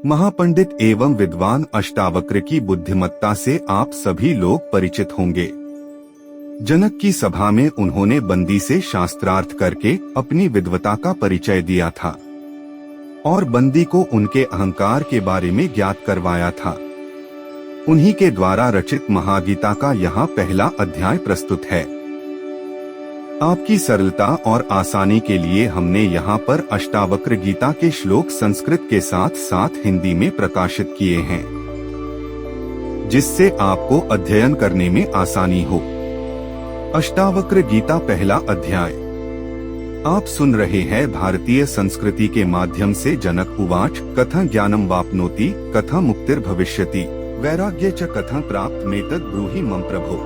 महापंडित एवं विद्वान अष्टावक्र की बुद्धिमत्ता से आप सभी लोग परिचित होंगे। जनक की सभा में उन्होंने बंदी से शास्त्रार्थ करके अपनी विद्वता का परिचय दिया था और बंदी को उनके अहंकार के बारे में ज्ञात करवाया था। उन्हीं के द्वारा रचित महागीता का यहाँ पहला अध्याय प्रस्तुत है। आपकी सरलता और आसानी के लिए हमने यहाँ पर अष्टावक्र गीता के श्लोक संस्कृत के साथ साथ हिंदी में प्रकाशित किए हैं, जिससे आपको अध्ययन करने में आसानी हो। अष्टावक्र गीता पहला अध्याय। आप सुन रहे हैं भारतीय संस्कृति के माध्यम से जनक उवाच कथं ज्ञानम वाप्नोति कथं मुक्तिर्भविष्यति वैराग्य च कथं प्राप्त मेतद ब्रूहि मम प्रभो।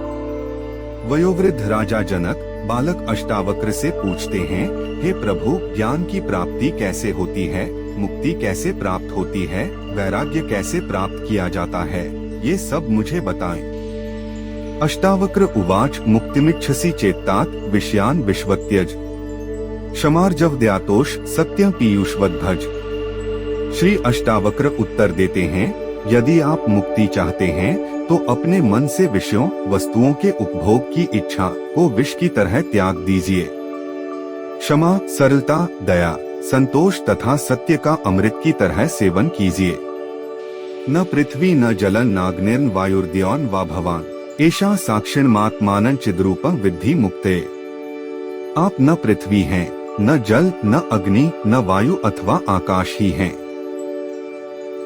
वयोवृद्ध राजा जनक बालक अष्टावक्र से पूछते हैं, हे प्रभु, ज्ञान की प्राप्ति कैसे होती है, मुक्ति कैसे प्राप्त होती है, वैराग्य कैसे प्राप्त किया जाता है, ये सब मुझे बताएं। अष्टावक्र उवाच मुक्तिमिच्छसि चेत्तात विषयान विश्वत्यज क्षमार्जव दयातोष सत्यं पीयूषवद्भज। श्री अष्टावक्र उत्तर देते हैं, यदि आप मुक्ति चाहते हैं तो अपने मन से विषयों वस्तुओं के उपभोग की इच्छा को विष की तरह त्याग दीजिए। क्षमा, सरलता, दया, संतोष तथा सत्य का अमृत की तरह सेवन कीजिए। न पृथ्वी न जलन नाग्निर्न वायुर्द्यौन वा भवान एषा साक्षिणमात्मानं चिद्रूपं विद्धि मुक्ते। आप न पृथ्वी हैं, न जल, न अग्नि, न वायु अथवा आकाश ही हैं।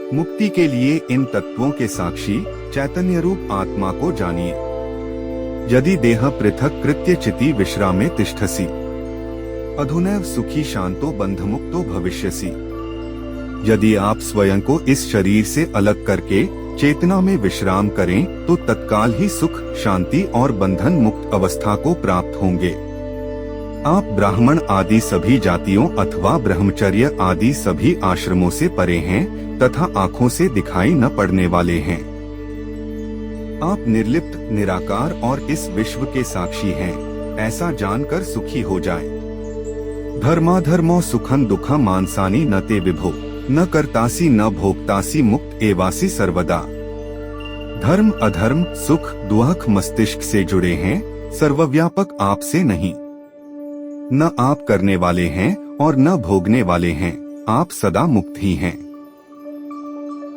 मुक्ति के लिए इन तत्वों के साक्षी चैतन्य रूप आत्मा को जानिए। यदि देह पृथक कृत्य चिति विश्रामे तिष्ठसि अधुनैव सुखी शांतो बंधमुक्तो भविष्यसि। यदि आप स्वयं को इस शरीर से अलग करके चेतना में विश्राम करें तो तत्काल ही सुख, शांति और बंधन मुक्त अवस्था को प्राप्त होंगे। आप ब्राह्मण आदि सभी जातियों अथवा ब्रह्मचर्य आदि सभी आश्रमों से परे हैं तथा आँखों से दिखाई न पड़ने वाले हैं। आप निर्लिप्त, निराकार और इस विश्व के साक्षी हैं, ऐसा जानकर सुखी हो जाएं। धर्माधर्मो सुखं दुखं मानसानि न ते विभो न कर्तासि न भोक्तासि मुक्त एवासि सर्वदा। धर्म अधर्म सुख दुख मस्तिष्क से जुड़े हैं, सर्वव्यापक आप से नहीं। न आप करने वाले हैं और न भोगने वाले हैं, आप सदा मुक्त ही हैं।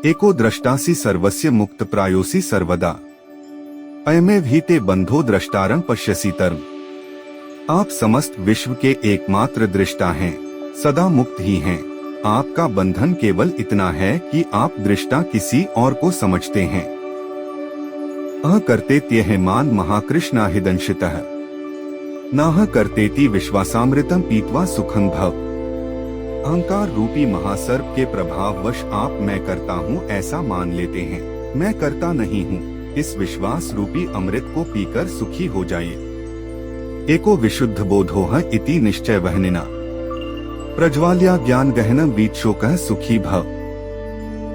एको द्रष्टासि सर्वस्य मुक्त प्रायोसि सर्वदा अयमेव हि ते बंधो द्रष्टारं पश्यसि तरम। आप समस्त विश्व के एकमात्र दृष्टा हैं, सदा मुक्त ही हैं। आपका बंधन केवल इतना है कि आप दृष्टा किसी और को समझते हैं। करते त्यहमान महाकृष्णा हिदंशितः नाह करतेति विश्वासामृतम पीत्वा सुखं भव। अहंकार रूपी महासर्प के प्रभाववश आप मैं करता हूँ ऐसा मान लेते हैं, मैं करता नहीं हूँ। इस विश्वास रूपी अमृत को पीकर सुखी हो जाइए। एको विशुद्ध बोधोह इति निश्चय वहनिना प्रज्वाल्या ज्ञान गहनम वीतशोकः सुखी भव।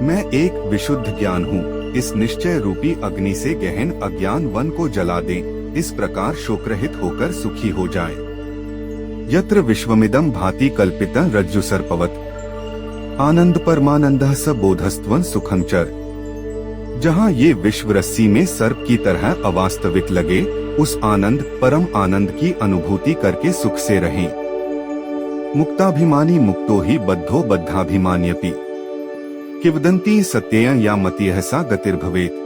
मैं एक विशुद्ध ज्ञान हूँ, इस निश्चय रूपी अग्नि से गहन अज्ञान वन को जला दें, इस प्रकार शोकरहित होकर सुखी हो जाए। यत्र विश्वमिदं भाति कल्पितं रज्जु सर्पवत् आनंद परमानंदः स बोधस्त्वं सुखं चर। जहाँ ये विश्व रस्सी में सर्प की तरह अवास्तविक लगे, उस आनंद परम आनंद की अनुभूति करके सुख से रहें। मुक्ताभिमानी मुक्तो ही बद्धो बद्धाभिमान्यपि किवदंती सत्यं या मतियः सा गतिर्भवेत्।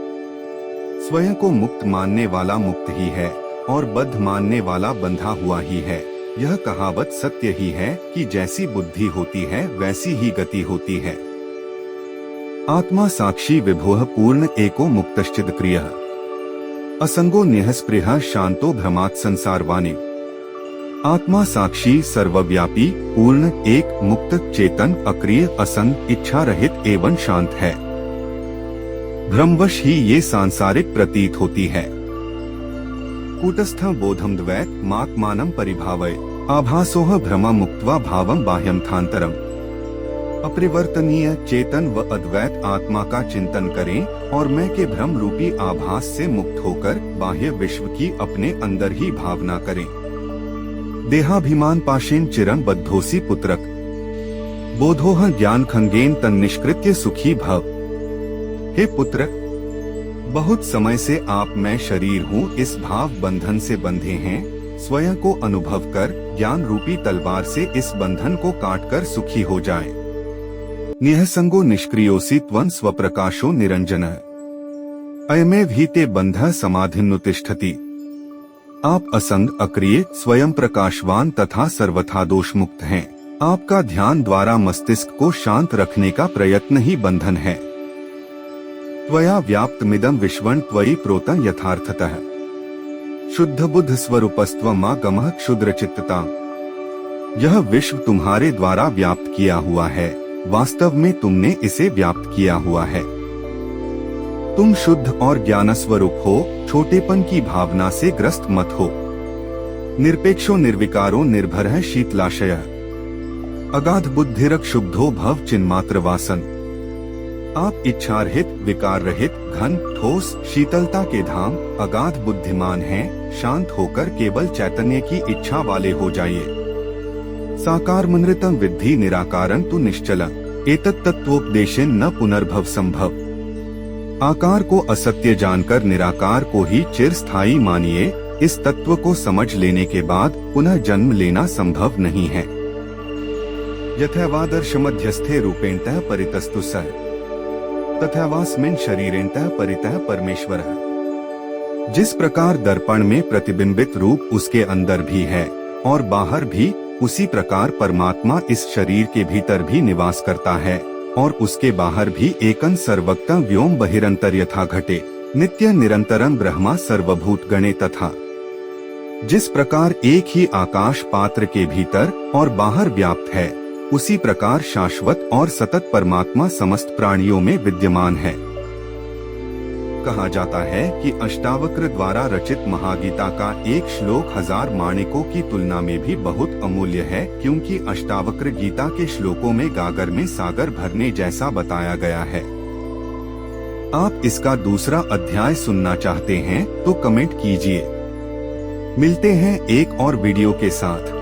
स्वयं को मुक्त मानने वाला मुक्त ही है और बद्ध मानने वाला बंधा हुआ ही है। यह कहावत सत्य ही है कि जैसी बुद्धि होती है वैसी ही गति होती है। आत्मा साक्षी विभोः पूर्ण एको मुक्तश्चिदक्रियः असंगो निःस्पृहः शांतो भ्रमात् संसारवाने। आत्मा साक्षी सर्वव्यापी पूर्ण एक मुक्त चेतन अक्रिय असंग इच्छा रहित एवं शांत है। भ्रमवश ही ये सांसारिक प्रतीत होती है। कूटस्थं बोधम द्वैत मात्मानं परिभावय आभासोह भ्रम मुक्त्वा भावं बाह्यमथान्तरम्। अपरिवर्तनीय चेतन व अद्वैत आत्मा का चिंतन करें और मैं के भ्रम रूपी आभास से मुक्त होकर बाह्य विश्व की अपने अंदर ही भावना करें। देहाभिमान पाशेन चिरं बद्धोसी पुत्रक बोधोह ज्ञान खंगेन तन निष्कृत्य सुखी भव। हे पुत्र, बहुत समय से आप मैं शरीर हूँ इस भाव बंधन से बंधे हैं। स्वयं को अनुभव कर ज्ञान रूपी तलवार से इस बंधन को काटकर सुखी हो जाएं। निःसंगो निष्क्रियोऽसि त्वं स्वप्रकाशो निरंजनः अयमेव हि ते बंधः समाधिन्नुतिष्ठति। आप असंग, अक्रिय, स्वयं प्रकाशवान तथा सर्वथा दोष मुक्त हैं। आपका ध्यान द्वारा मस्तिष्क को शांत रखने का प्रयत्न ही बंधन है। त्वया व्याप्तमिदं विश्वं त्वयि प्रोतं यथार्थतः शुद्ध बुद्ध स्वरूपस्त्वं गमः क्षुद्रचित्तता। यह विश्व तुम्हारे द्वारा व्याप्त किया हुआ है, वास्तव में तुमने इसे व्याप्त किया हुआ है। तुम शुद्ध और ज्ञान स्वरूप हो, छोटेपन की भावना से ग्रस्त मत हो। निरपेक्षो निर्विकारो निर्भरः शीतलाशयः अगाध बुद्धिरक शुद्धो भव चिन्मात्र वासन। आप इच्छा रहित, विकार रहित, घन, ठोस, शीतलता के धाम, अगाध बुद्धिमान हैं। शांत होकर केवल चैतन्य की इच्छा वाले हो जाइए। साकारमनृतं विद्धि निराकारं तु निश्चलम् एतत् तत्वोपदेशेन न पुनर्भव संभव। आकार को असत्य जानकर निराकार को ही चिरस्थायी मानिए। इस तत्व को समझ लेने के बाद पुनः जन्म लेना संभव नहीं है। यथैवादर्श मध्यस्थे रूपेणतः परितस्तु सः तथैवास्मिन् शरीरेणतः परितः परमेश्वरः। जिस प्रकार दर्पण में प्रतिबिंबित रूप उसके अंदर भी है और बाहर भी, उसी प्रकार परमात्मा इस शरीर के भीतर भी निवास करता है और उसके बाहर भी एकं सर्वगतं व्योम बहिरंतर यथा घटे नित्य निरंतरम ब्रह्मा सर्वभूत गणे तथा। जिस प्रकार एक ही आकाश पात्र के भीतर और बाहर व्याप्त है, उसी प्रकार शाश्वत और सतत परमात्मा समस्त प्राणियों में विद्यमान है। कहा जाता है कि अष्टावक्र द्वारा रचित महागीता का एक श्लोक 1000 माणिकों की तुलना में भी बहुत अमूल्य है, क्योंकि अष्टावक्र गीता के श्लोकों में गागर में सागर भरने जैसा बताया गया है। आप इसका दूसरा अध्याय सुनना चाहते हैं तो कमेंट कीजिए। मिलते हैं एक और वीडियो के साथ।